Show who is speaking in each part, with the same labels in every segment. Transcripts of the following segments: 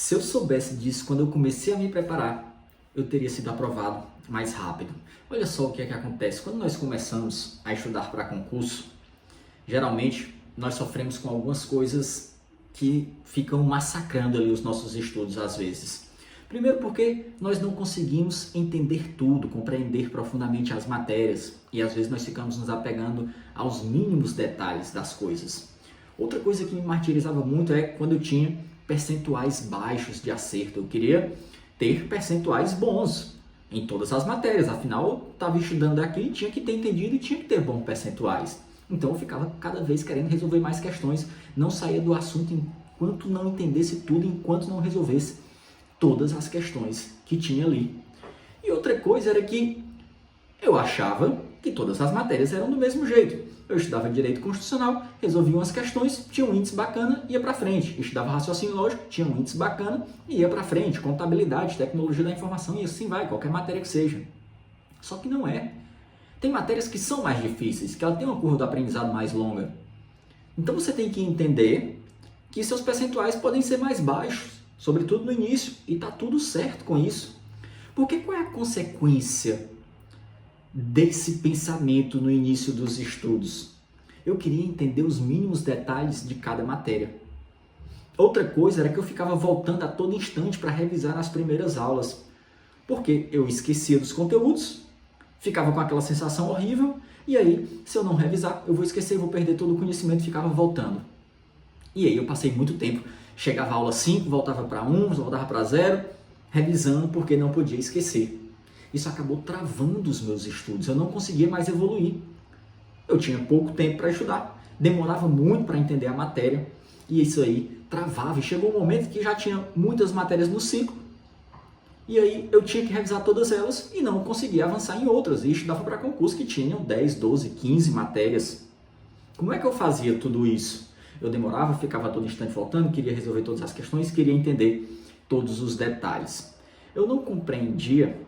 Speaker 1: Se eu soubesse disso quando eu comecei a me preparar, eu teria sido aprovado mais rápido. Olha só o que é que acontece. Quando nós começamos a estudar para concurso, geralmente nós sofremos com algumas coisas que ficam massacrando ali os nossos estudos às vezes. Primeiro porque nós não conseguimos entender tudo, compreender profundamente as matérias e às vezes nós ficamos nos apegando aos mínimos detalhes das coisas. Outra coisa que me martirizava muito é quando eu tinha percentuais baixos de acerto. Eu queria ter percentuais bons em todas as matérias, afinal eu estava estudando aqui, tinha que ter entendido e tinha que ter bons percentuais. Então eu ficava cada vez querendo resolver mais questões, não saía do assunto enquanto não entendesse tudo, enquanto não resolvesse todas as questões que tinha ali. E outra coisa era que eu achava que todas as matérias eram do mesmo jeito. Eu estudava direito constitucional, resolvia umas questões, tinha um índice bacana, ia para frente. Estudava raciocínio lógico, tinha um índice bacana e ia para frente. Contabilidade, tecnologia da informação e assim vai, qualquer matéria que seja. Só que não é. Tem matérias que são mais difíceis, que ela tem uma curva do aprendizado mais longa. Então você tem que entender que seus percentuais podem ser mais baixos, sobretudo no início, e está tudo certo com isso. Porque qual é a consequência desse pensamento no início dos estudos? Eu queria entender os mínimos detalhes de cada matéria. Outra coisa era que eu ficava voltando a todo instante para revisar as primeiras aulas, porque eu esquecia dos conteúdos, ficava com aquela sensação horrível, e aí, se eu não revisar, eu vou esquecer, vou perder todo o conhecimento e ficava voltando. E aí eu passei muito tempo, chegava a aula 5, voltava para 1, voltava para 0, revisando porque não podia esquecer. Isso acabou travando os meus estudos, eu não conseguia mais evoluir. Eu tinha pouco tempo para estudar, demorava muito para entender a matéria, e isso aí travava. E chegou um momento que já tinha muitas matérias no ciclo, e aí eu tinha que revisar todas elas e não conseguia avançar em outras. E estudava para concurso que tinham 10, 12, 15 matérias. Como é que eu fazia tudo isso? Eu demorava, ficava a todo instante voltando, queria resolver todas as questões, queria entender todos os detalhes. Eu não compreendia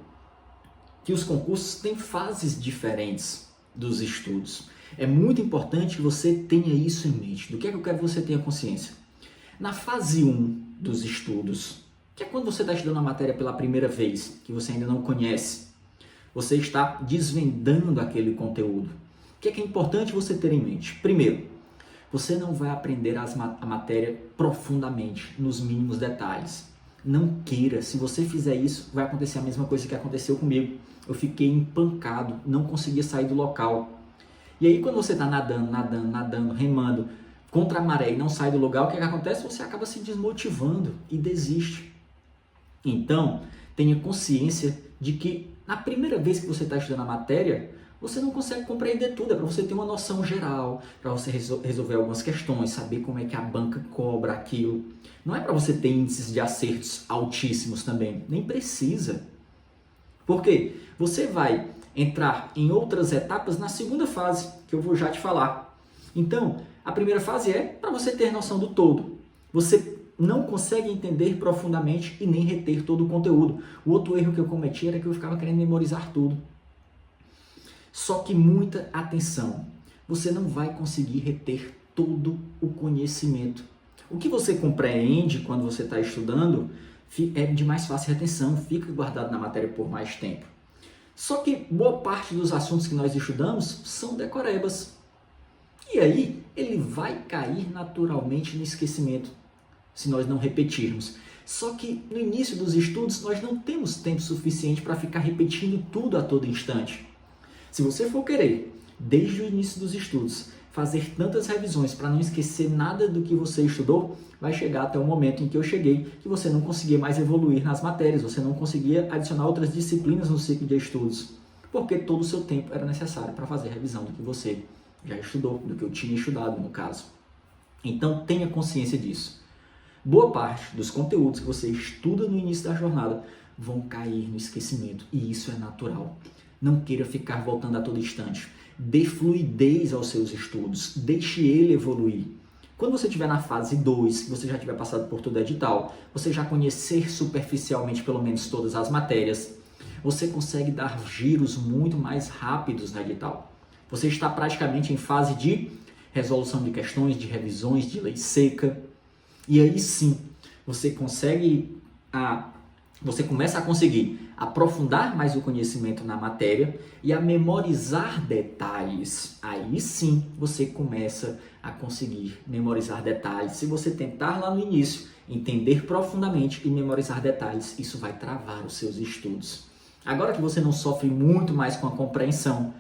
Speaker 1: que os concursos têm fases diferentes dos estudos. É muito importante que você tenha isso em mente. Do que é que eu quero que você tenha consciência? Na fase 1 dos estudos, que é quando você está estudando a matéria pela primeira vez, que você ainda não conhece, você está desvendando aquele conteúdo. O que é importante você ter em mente? Primeiro, você não vai aprender a matéria profundamente, nos mínimos detalhes. Não queira, se você fizer isso, vai acontecer a mesma coisa que aconteceu comigo. Eu fiquei empancado, não conseguia sair do local. E aí quando você está nadando, remando contra a maré e não sai do lugar, o que acontece? Você acaba se desmotivando e desiste. Então, tenha consciência de que na primeira vez que você está estudando a matéria, você não consegue compreender tudo, é para você ter uma noção geral, para você resolver algumas questões, saber como é que a banca cobra aquilo. Não é para você ter índices de acertos altíssimos também, nem precisa. Por quê? Você vai entrar em outras etapas na segunda fase, que eu vou já te falar. Então, a primeira fase é para você ter noção do todo. Você não consegue entender profundamente e nem reter todo o conteúdo. O outro erro que eu cometi era que eu ficava querendo memorizar tudo. Só que muita atenção, você não vai conseguir reter todo o conhecimento. O que você compreende quando você está estudando é de mais fácil retenção, fica guardado na matéria por mais tempo. Só que boa parte dos assuntos que nós estudamos são decorebas. E aí ele vai cair naturalmente no esquecimento, se nós não repetirmos. Só que no início dos estudos nós não temos tempo suficiente para ficar repetindo tudo a todo instante. Se você for querer, desde o início dos estudos, fazer tantas revisões para não esquecer nada do que você estudou, vai chegar até o momento em que eu cheguei, que você não conseguia mais evoluir nas matérias, você não conseguia adicionar outras disciplinas no ciclo de estudos, porque todo o seu tempo era necessário para fazer revisão do que você já estudou, do que eu tinha estudado no caso. Então tenha consciência disso. Boa parte dos conteúdos que você estuda no início da jornada vão cair no esquecimento, e isso é natural. Não queira ficar voltando a todo instante. Dê fluidez aos seus estudos. Deixe ele evoluir. Quando você estiver na fase 2, que você já tiver passado por todo o edital, você já conhecer superficialmente pelo menos todas as matérias, você consegue dar giros muito mais rápidos no edital. Você está praticamente em fase de resolução de questões, de revisões, de lei seca. E aí sim, você você começa a conseguir aprofundar mais o conhecimento na matéria e a memorizar detalhes. Aí sim você começa a conseguir memorizar detalhes. Se você tentar lá no início entender profundamente e memorizar detalhes, isso vai travar os seus estudos. Agora que você não sofre muito mais com a compreensão,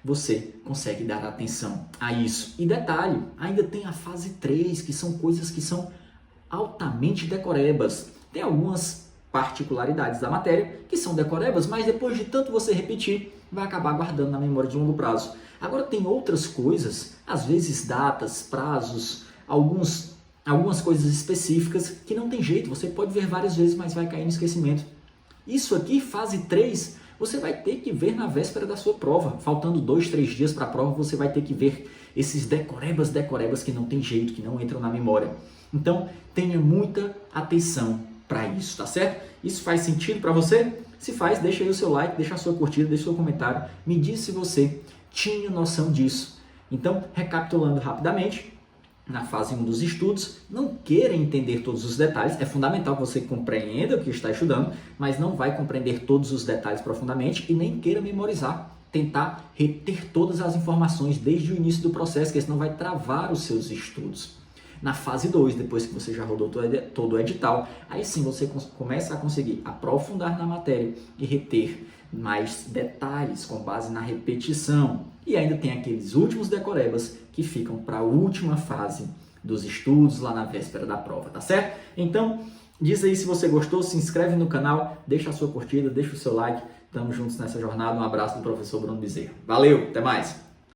Speaker 1: você consegue dar atenção a isso. E detalhe, ainda tem a fase 3, que são coisas que são altamente decorebas. Tem algumas particularidades da matéria que são decorebas, mas depois de tanto você repetir, vai acabar guardando na memória de longo prazo. Agora tem outras coisas, às vezes datas, prazos, algumas coisas específicas que não tem jeito, você pode ver várias vezes, mas vai cair no esquecimento. Isso aqui, fase 3, você vai ter que ver na véspera da sua prova. Faltando 2, 3 dias para a prova, você vai ter que ver esses decorebas que não tem jeito, que não entram na memória. Então, tenha muita atenção para isso, tá certo? Isso faz sentido para você? Se faz, deixa aí o seu like, deixa a sua curtida, deixa o seu comentário. Me diz se você tinha noção disso. Então, recapitulando rapidamente, na fase 1 dos estudos, não queira entender todos os detalhes, é fundamental que você compreenda o que está estudando, mas não vai compreender todos os detalhes profundamente e nem queira memorizar, tentar reter todas as informações desde o início do processo, porque senão vai travar os seus estudos. Na fase 2, depois que você já rodou todo o edital, aí sim você começa a conseguir aprofundar na matéria e reter mais detalhes com base na repetição. E ainda tem aqueles últimos decorebas que ficam para a última fase dos estudos, lá na véspera da prova, tá certo? Então, diz aí se você gostou, se inscreve no canal, deixa a sua curtida, deixa o seu like. Tamo juntos nessa jornada. Um abraço do professor Bruno Bezerra. Valeu, até mais!